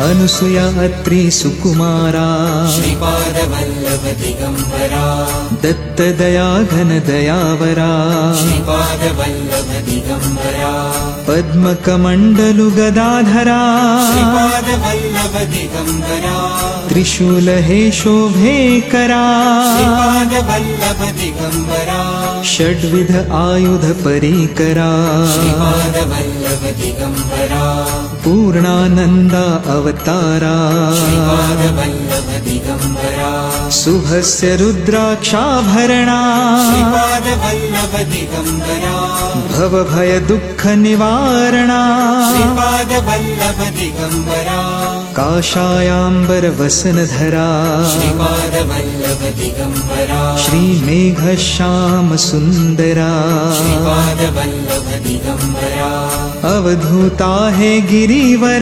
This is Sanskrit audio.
अनुसूया अत्रि सुकुमारा श्रीपादवल्लभ दिगंबरा दत्तदया घन दयावरा श्रीपादवल्लभ दिगंबरा पद्मकमण्डलु गदाधरा श्रीपादवल्लभ दिगंबरा त्रिशूल हे शोभे करा श्रीपादवल्लभ दिगंबरा षड्विध आयुध परिकरा श्रीपादवल्लभ दिगंबरा पूर्णानन्दा अवतारा श्रीपादवल्लभ दिगंबरा शुभस्य रुद्राक्षाभरणा श्रीपादवल्लभ दिगंबरा भवभय दुःख निवारणा श्रीपादवल्लभ दिगंबरा काषायाम्बर वसनधरा श्रीपादवल्लभ दिगंबरा श्रीमेघश्याम सुन्दरा श्रीपादवल्लभ दिगंबरा अवधूता है गिरिवर